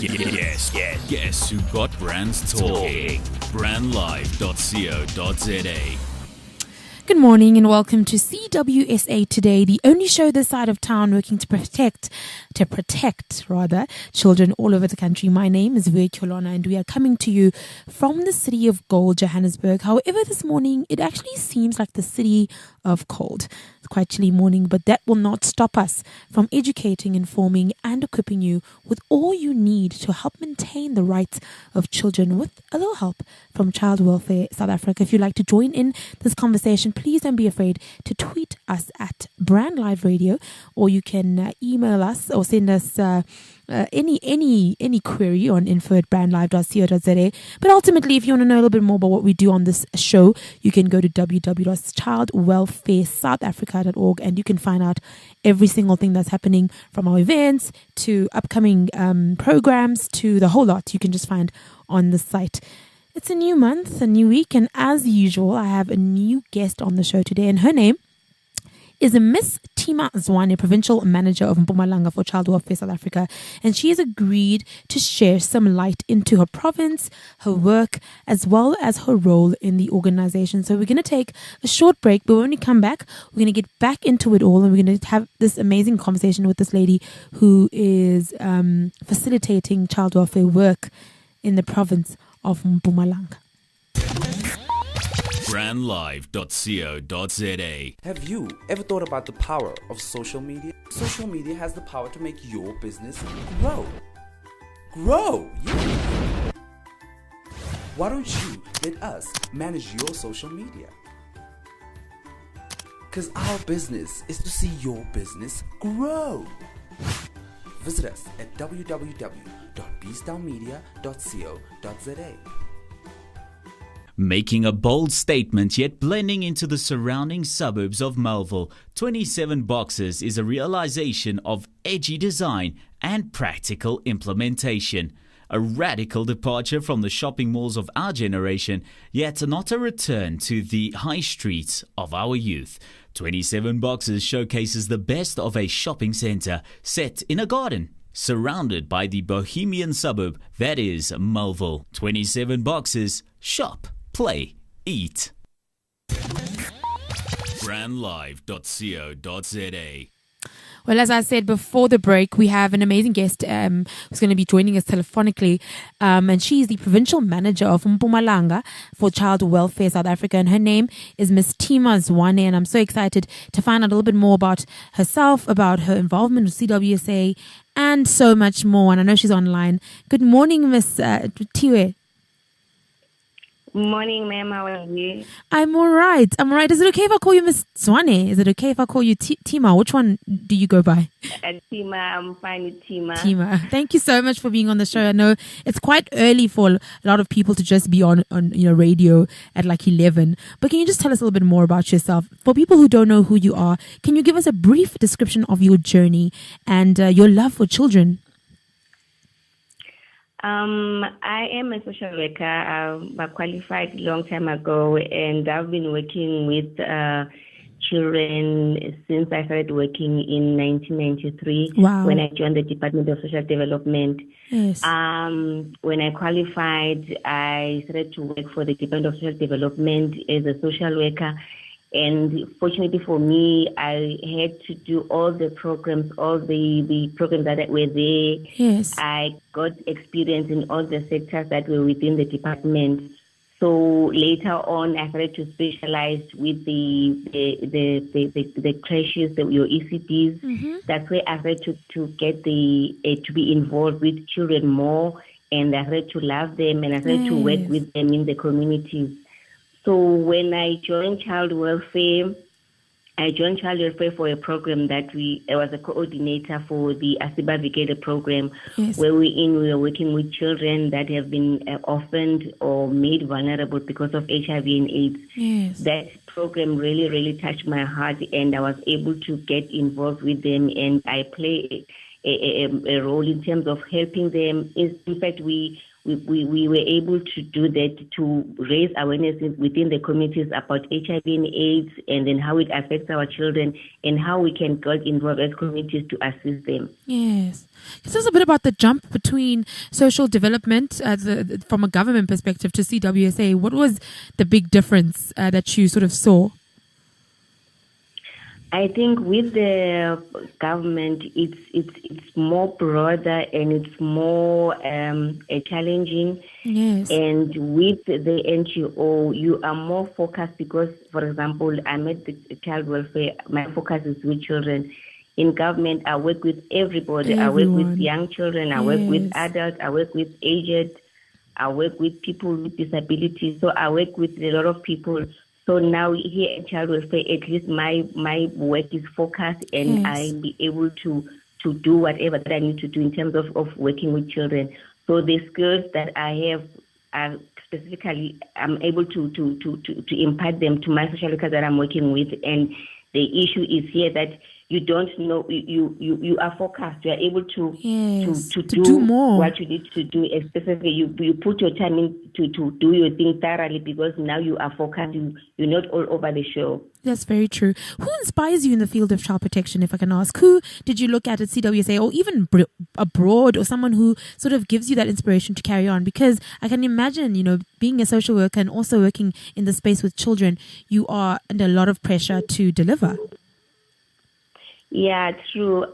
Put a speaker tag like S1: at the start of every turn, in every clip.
S1: Guess who got brands talking? Brandlive.co.za.
S2: Good morning and welcome to CWSA Today, the only show this side of town working to protect children all over the country. My name is Vuekolona and we are coming to you from the city of gold, Johannesburg. However, this morning it actually seems like the city of cold. It's quite chilly morning, but that will not stop us from educating, informing and equipping you with all you need to help maintain the rights of children with a little help from Child Welfare South Africa. If you'd like to join in this conversation, please don't be afraid to tweet us at Brand Live Radio, or you can email us or send us any query on info@brandlive.co.za. But ultimately, if you want to know a little bit more about what we do on this show, you can go to www.childwelfaresouthafrica.org and you can find out every single thing that's happening, from our events to upcoming programs to the whole lot. You can just find on the site. It's a new month, a new week, and as usual, I have a new guest on the show today, and her name is Ms Thima Zwane, Provincial Manager of Mpumalanga for Child Welfare South Africa, and she has agreed to share some light into her province, her work, as well as her role in the organization. So we're going to take a short break, but when we come back, we're going to get back into it all, and we're going to have this amazing conversation with this lady who is facilitating child welfare work in the province of Mpumalanga.
S1: Brandlive.co.za.
S3: Have you ever thought about the power of social media? Social media has the power to make your business grow. Yeah. Why don't you let us manage your social media? Because our business is to see your business grow. Visit us at www.bstownmedia.co.za.
S1: Making a bold statement yet blending into the surrounding suburbs of Melville, 27 Boxes is a realization of edgy design and practical implementation. A radical departure from the shopping malls of our generation, yet not a return to the high streets of our youth. 27 Boxes showcases the best of a shopping centre set in a garden, surrounded by the bohemian suburb that is Melville. 27 Boxes, shop, play, eat. Brandlive.co.za.
S2: Well, as I said before the break, we have an amazing guest who's going to be joining us telephonically. And she is the Provincial Manager of Mpumalanga for Child Welfare South Africa. And her name is Ms Thima Zwane. And I'm so excited to find out a little bit more about herself, about her involvement with CWSA, and so much more. And I know she's online. Good morning, Ms Tiwe.
S4: Morning, ma'am. How are you?
S2: I'm all right. Is it okay if I call you Ms Zwane? Is it okay if I call you Thima? Which one do you go by?
S4: Thima. I'm fine with Thima.
S2: Thima. Thank you so much for being on the show. I know it's quite early for a lot of people to just be on radio at like 11. But can you just tell us a little bit more about yourself? For people who don't know who you are, can you give us a brief description of your journey and your love for children?
S4: I am a social worker. I qualified a long time ago, and I've been working with children since I started working in 1993.
S2: Wow.
S4: When I joined the Department of Social Development.
S2: Yes.
S4: When I qualified, I started to work for the Department of Social Development as a social worker. And fortunately for me, I had to do all the programs, all the programs that were there.
S2: Yes.
S4: I got experience in all the sectors that were within the department. So later on, I started to specialize with the crashes, your ECDs.
S2: Mm-hmm.
S4: That's where I started to get to be involved with children more, and I started to love them, and I started to work with them in the communities. So when I joined Child Welfare, for a program that I was a coordinator for the Asiba Vikele program,
S2: yes.
S4: where we were working with children that have been orphaned or made vulnerable because of HIV and AIDS.
S2: Yes.
S4: That program really, really touched my heart, and I was able to get involved with them, and I play a role in terms of helping them. In fact, we we were able to do that, to raise awareness within the communities about HIV and AIDS, and then how it affects our children, and how we can get involved as communities to assist them.
S2: Yes. Tell us a bit about the jump between social development from a government perspective to CWSA. What was the big difference that you sort of saw?
S4: I think with the government, it's more broader and it's more challenging.
S2: Yes.
S4: And with the NGO, you are more focused because, for example, I'm at the child welfare. My focus is with children. In government, I work with everybody.
S2: Everyone.
S4: I work with young children. I work with adults. I work with aged. I work with people with disabilities. So I work with a lot of people. So now here at Child Welfare, at least my work is focused, and I'll be able to do whatever that I need to do in terms of working with children. So the skills that I have are specifically, I'm able to impart them to my social workers that I'm working with. And the issue is here that you don't know, you are focused. You are able to do
S2: more.
S4: What you need to do. Specifically, you put your time in to do your thing thoroughly, because now you are focused. You're not all over the show.
S2: That's very true. Who inspires you in the field of child protection, if I can ask? Who did you look at CWSA, or even abroad, or someone who sort of gives you that inspiration to carry on? Because I can imagine, being a social worker and also working in the space with children, you are under a lot of pressure to deliver.
S4: Yeah, true.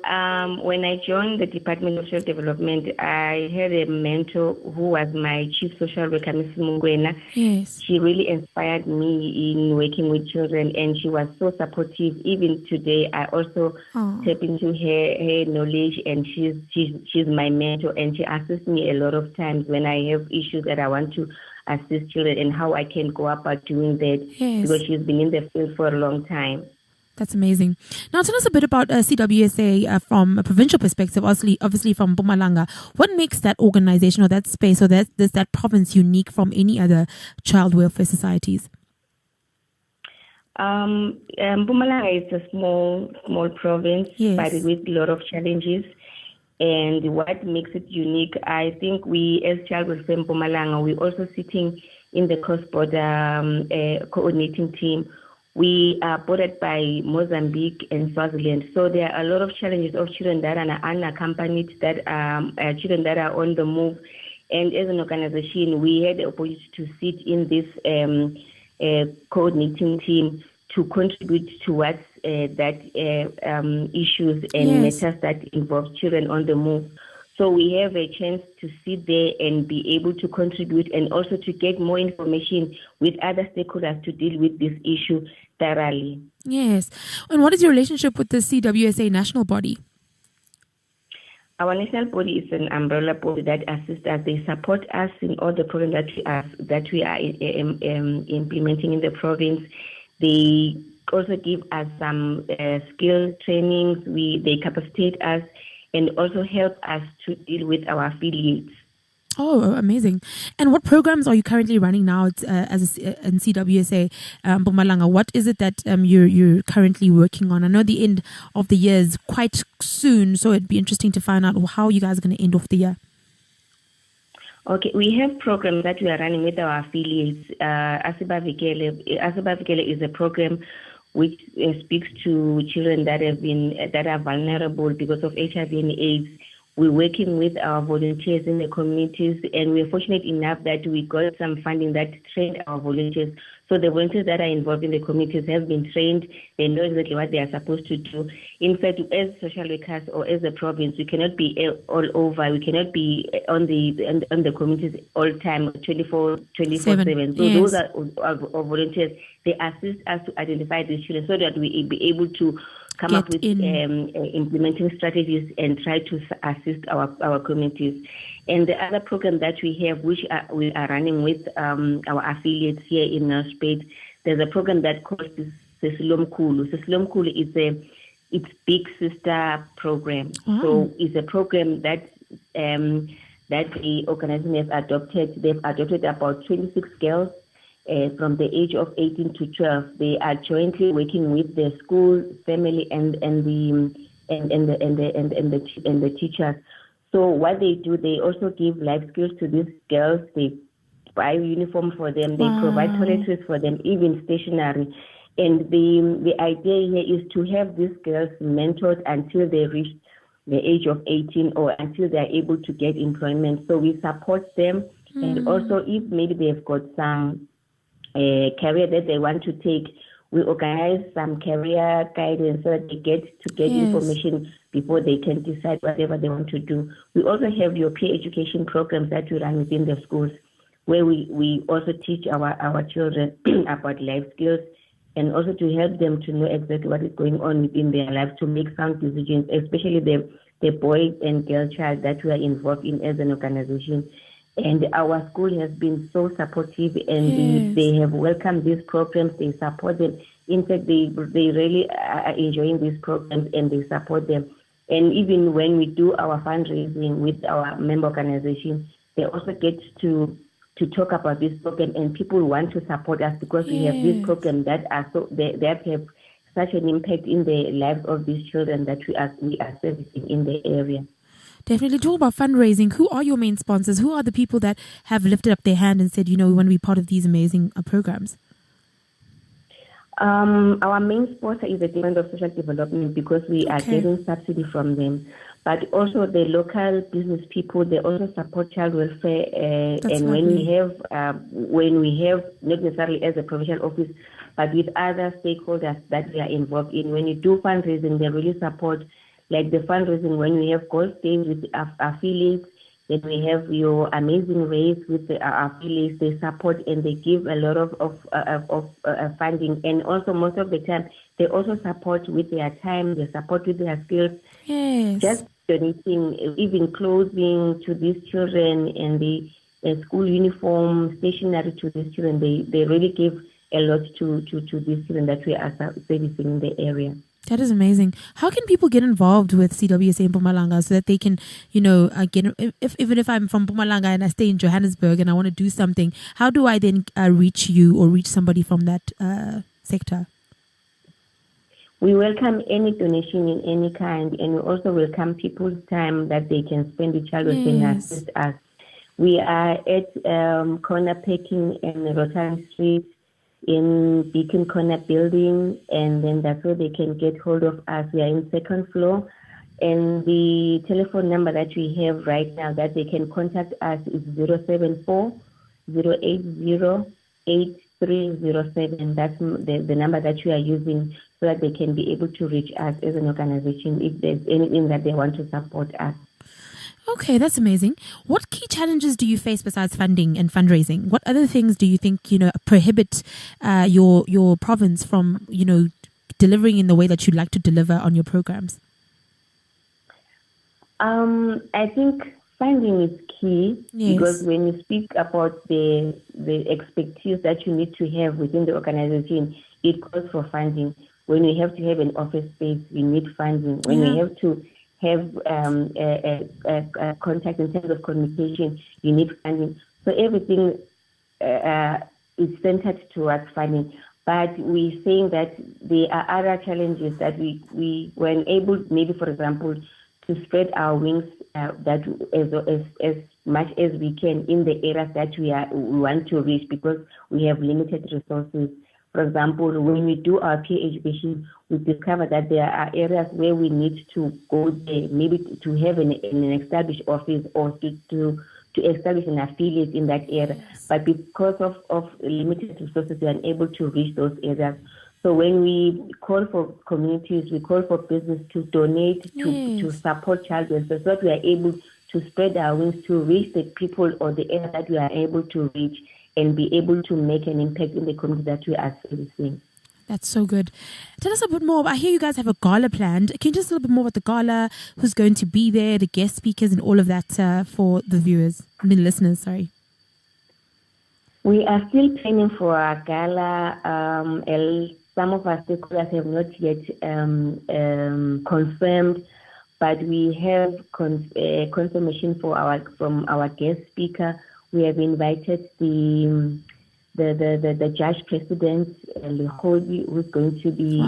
S4: When I joined the Department of Social Development, I had a mentor who was my chief social worker, Ms Thima.
S2: Yes.
S4: She really inspired me in working with children, and she was so supportive. Even today, I also tap into her knowledge, and she's my mentor, and she assists me a lot of times when I have issues that I want to assist children, and how I can go about doing that, because she's been in the field for a long time.
S2: That's amazing. Now, tell us a bit about CWSA from a provincial perspective, obviously from Mpumalanga. What makes that organization or that space or that province unique from any other child welfare societies?
S4: Mpumalanga is a small province, but with a lot of challenges. And what makes it unique, I think we, as Child Welfare Mpumalanga, we're also sitting in the cross-border coordinating team. We are bordered by Mozambique and Swaziland. So there are a lot of challenges of children that are unaccompanied, that are children that are on the move. And as an organization, we had the opportunity to sit in this coordinating team to contribute towards that issues and matters that involve children on the move. So we have a chance to sit there and be able to contribute, and also to get more information with other stakeholders to deal with this issue thoroughly.
S2: Yes. And what is your relationship with the CWSA National Body?
S4: Our national body is an umbrella body that assists us. They support us in all the programs that we are implementing in the province. They also give us some skill trainings. They capacitate us, and also help us to deal with our affiliates.
S2: Oh, amazing. And what programs are you currently running now in CWSA Mpumalanga? What is it that you're currently working on? I know the end of the year is quite soon, so it'd be interesting to find out how you guys are going to end off the year.
S4: Okay, we have programs that we are running with our affiliates. Asiba Vikele is a program which speaks to children that are vulnerable because of HIV and AIDS. We're working with our volunteers in the communities, and we're fortunate enough that we got some funding that trained our volunteers. So the volunteers that are involved in the communities have been trained. They know exactly what they are supposed to do. In fact, as social workers or as a province, we cannot be all over. We cannot be on the communities all the time, 24/7. So those are our volunteers. They assist us to identify these children so that we be able to come up with implementing strategies and try to assist our communities. And the other program that we have, which we are running with our affiliates here in our state, there's a program that called CWSA. CWSA is its big sister program. Wow. So it's a program that the organization has adopted. They've adopted about 26 girls from the age of 18 to 12. They are jointly working with the school, family, and the teachers. So So what they do, they also give life skills to these girls. They buy uniform for them. They provide toiletries for them, even stationery. And the idea here is to have these girls mentored until they reach the age of 18 or until they are able to get employment. So we support them. And also if maybe they've got some career that they want to take, we organize some career guidance so that they get information before they can decide whatever they want to do. We also have your peer education programs that we run within the schools, where we also teach our children about life skills and also to help them to know exactly what is going on within their lives to make sound decisions, especially the boy and girl child that we are involved in as an organization. And our school has been so supportive, and they have welcomed these programs. They support them. In fact, they really are enjoying these programs, and they support them. And even when we do our fundraising with our member organization, they also get to talk about this program, and people want to support us because we have these programs that are that have such an impact in the lives of these children that we are servicing in the area.
S2: Definitely. Talk about fundraising. Who are your main sponsors? Who are the people that have lifted up their hand and said, we want to be part of these amazing programs?
S4: Our main sponsor is the Department of Social Development because we are getting subsidy from them. But also the local business people, they also support child welfare. And when we have, not necessarily as a provincial office, but with other stakeholders that we are involved in, when you do fundraising, they really support. Like the fundraising, when we have gold stage with affiliates, then we have your amazing race with the affiliates. They support and they give a lot of funding, and also most of the time they also support with their time. They support with their skills.
S2: Yes.
S4: Just donating, even clothing to these children and the school uniform, stationery to these children. They really give a lot to these children that we are servicing in the area.
S2: That is amazing. How can people get involved with CWSA in Mpumalanga so that they can, get, even if I'm from Mpumalanga and I stay in Johannesburg and I want to do something, how do I then reach you or reach somebody from that sector?
S4: We welcome any donation in any kind, and we also welcome people's time that they can spend with child welfare and assist us. We are at Corner Packing and Rotary Street in Beacon Corner building, and then that's where they can get hold of us. We are in second floor, and the telephone number that we have right now that they can contact us is 074-080-8307. That's the number that we are using so that they can be able to reach us as an organization if there's anything that they want to support us.
S2: Okay, that's amazing. What key challenges do you face besides funding and fundraising? What other things do you think, prohibit your province from, delivering in the way that you'd like to deliver on your programs?
S4: I think funding is key because when you speak about the expertise that you need to have within the organization, it calls for funding. When you have to have an office space, you need funding. When you have to have a contact in terms of communication, you need funding. So everything is centered towards funding. But we're saying that there are other challenges that we were unable, maybe for example, to spread our wings that as much as we can in the areas that we want to reach because we have limited resources. For example, when we do our peer education, we discover that there are areas where we need to go there, maybe to have an established office or to establish an affiliate in that area. But because of limited resources, we are unable to reach those areas. So when we call for communities, we call for business to donate, to support child welfare, so that we are able to spread our wings to reach the people or the area that we are able to reach and be able to make an impact in the community that we are servicing.
S2: That's so good. Tell us a bit more. I hear you guys have a gala planned. Can you tell us a little bit more about the gala, who's going to be there, the guest speakers and all of that for the viewers, the listeners, sorry.
S4: We are still planning for our gala. Some of our stakeholders have not yet confirmed, but we have confirmation from our guest speaker. We have invited the the judge president, Lihodi, who's going to be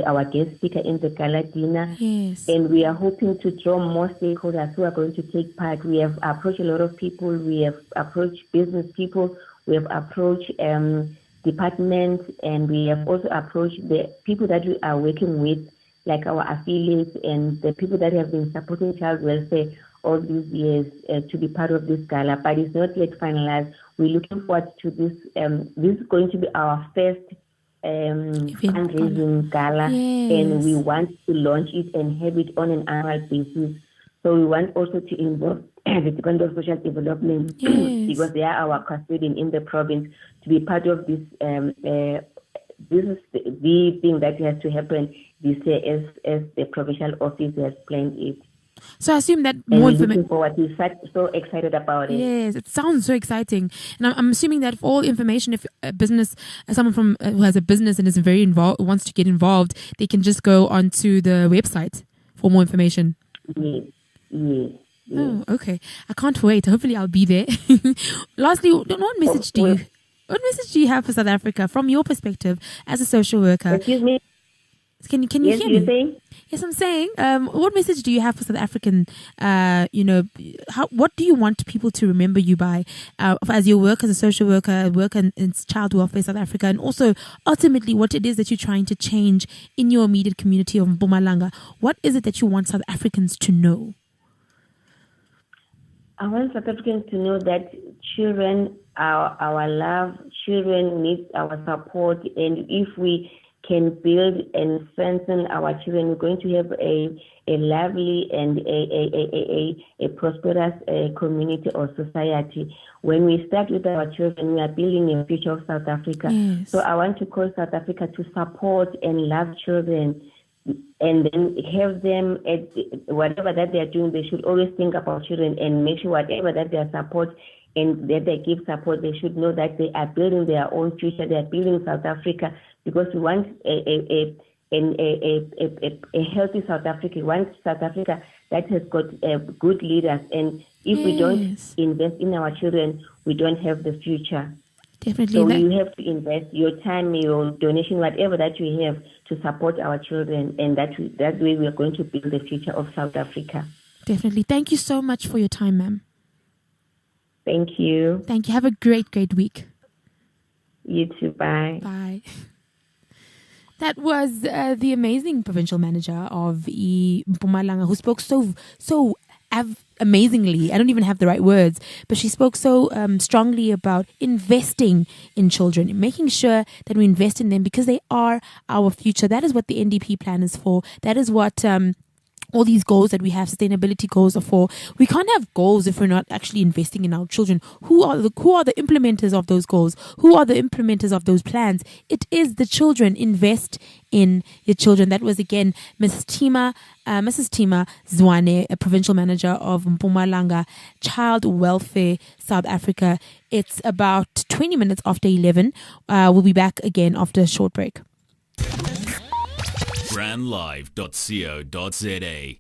S4: our guest speaker in the Gala dinner.
S2: Yes.
S4: And we are hoping to draw more stakeholders who are going to take part. We have approached a lot of people. We have approached business people. We have approached departments, and we have also approached the people that we are working with, like our affiliates and the people that have been supporting child welfare all these years to be part of this gala, but it's not yet finalized. We're looking forward to this. This is going to be our first fundraising gala, and we want to launch it and have it on an annual basis. So we want also to involve the Department of Social Development because they are our custodian in the province to be part of this. This is the thing that has to happen this year as the provincial office has planned it.
S2: So I assume that more information.
S4: Looking forward. We're so excited about it.
S2: Yes, it sounds so exciting, and I'm assuming that all information, if a business, someone from who has a business and is very involved, wants to get involved, they can just go onto the website for more information.
S4: Yes.
S2: Oh, okay. I can't wait. Hopefully, I'll be there. Lastly, what message do you have for South Africa from your perspective as a social worker?
S4: Excuse me.
S2: Can you hear me?
S4: You're saying?
S2: Yes, I'm saying. What message do you have for South African? What do you want people to remember you by as your work as a social worker, work in child welfare South Africa, and also ultimately what it is that you're trying to change in your immediate community of Mpumalanga? What is it that you want South Africans to know?
S4: I want South Africans to know that children are our love. Children need our support, and if we can build and strengthen our children, we're going to have a lively and a prosperous community or society. When we start with our children, we are building a future of South Africa.
S2: Yes.
S4: So I want to call South Africa to support and love children, and then have them at whatever that they are doing. They should always think about children and make sure whatever that they support and that they give support, they should know that they are building their own future. They are building South Africa, because we want a healthy South Africa. We want South Africa that has got good leaders. And if we don't invest in our children, we don't have the future.
S2: Definitely.
S4: So you have to invest your time, your donation, whatever that you have to support our children. And that way we are going to build the future of South Africa.
S2: Definitely. Thank you so much for your time, ma'am.
S4: Thank you.
S2: Thank you. Have a great, great week.
S4: You too. Bye.
S2: Bye. That was the amazing provincial manager of Mpumalanga, who spoke so amazingly. I don't even have the right words, but she spoke so strongly about investing in children, making sure that we invest in them because they are our future. That is what the NDP plan is for. That is what all these goals that we have, sustainability goals, are for. We can't have goals if we're not actually investing in our children. Who are the implementers of those goals? Who are the implementers of those plans? It is the children. Invest in your children. That was again Ms Thima Zwane, a provincial manager of Mpumalanga Child Welfare South Africa. It's about 20 minutes after 11. We'll be back again after a short break.
S1: brandlive.co.za.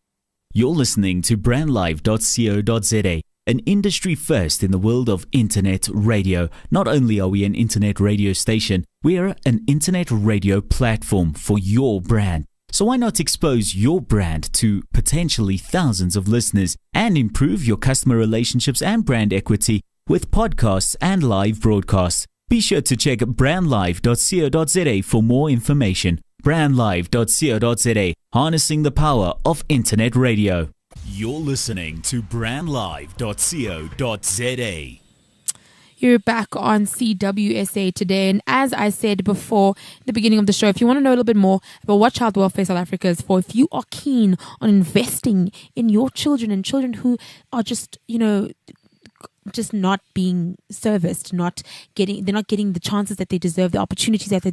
S1: You're listening to brandlive.co.za, an industry first in the world of internet radio. Not only are we an internet radio station, we are an internet radio platform for your brand. So why not expose your brand to potentially thousands of listeners and improve your customer relationships and brand equity with podcasts and live broadcasts? Be sure to check brandlive.co.za for more information. brandlive.co.za, harnessing the power of internet radio. You're listening to brandlive.co.za.
S2: You're back on CWSA today, and as I said before at the beginning of the show, if you want to know a little bit more about what Child Welfare South Africa is for, if you are keen on investing in your children and children who are just not being serviced, they're not getting the chances that they deserve, the opportunities that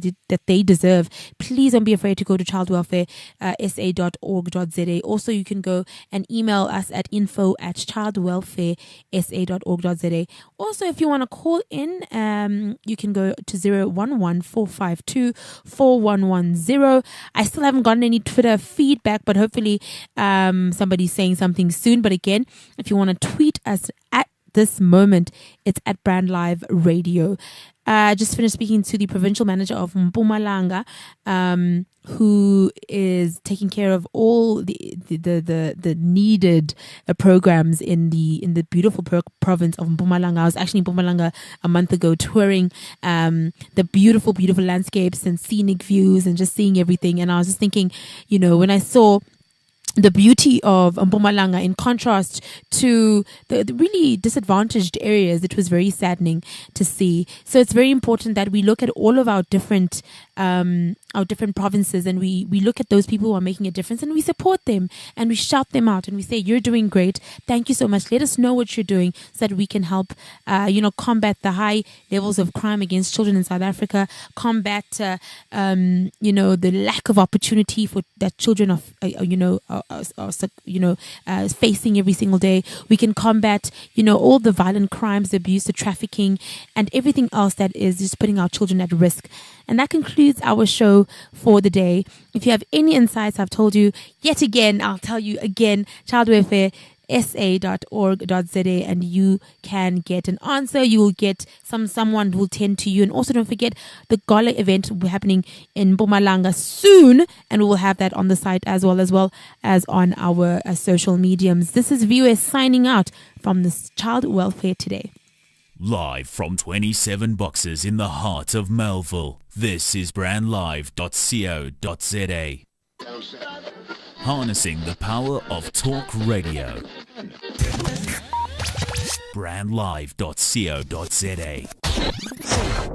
S2: they deserve, please don't be afraid to go to childwelfaresa.org.za. Also, you can go and email us at info@childwelfaresa.org.za. Also, if you want to call in, you can go to 011-452-4110. I still haven't gotten any Twitter feedback, but hopefully somebody's saying something soon. But again, if you want to tweet us at this moment, it's at Brand Live Radio. I just finished speaking to the provincial manager of Mpumalanga, who is taking care of all the needed programs in the beautiful province of Mpumalanga. I was actually in Mpumalanga a month ago touring the beautiful landscapes and scenic views and just seeing everything. And I was just thinking, when I saw the beauty of Mpumalanga in contrast to the really disadvantaged areas, it was very saddening to see. So it's very important that we look at all of our different provinces, and we look at those people who are making a difference, and we support them and we shout them out and we say, you're doing great. Thank you so much. Let us know what you're doing so that we can help, combat the high levels of crime against children in South Africa, combat, the lack of opportunity for that children are facing every single day. We can combat, all the violent crimes, the abuse, the trafficking, and everything else that is just putting our children at risk. And that concludes our show for the day. If you have any insights, I've told you yet again, I'll tell you again, CWSA.org.za, and you can get an answer. You will get someone who will tend to you. And also don't forget the Gala event will be happening in Mpumalanga soon, and we will have that on the site as well as on our social mediums. This is VOS signing out from this Child Welfare Today.
S1: Live from 27 boxes in the heart of Melville, this is brandlive.co.za. Harnessing the power of talk radio. brandlive.co.za.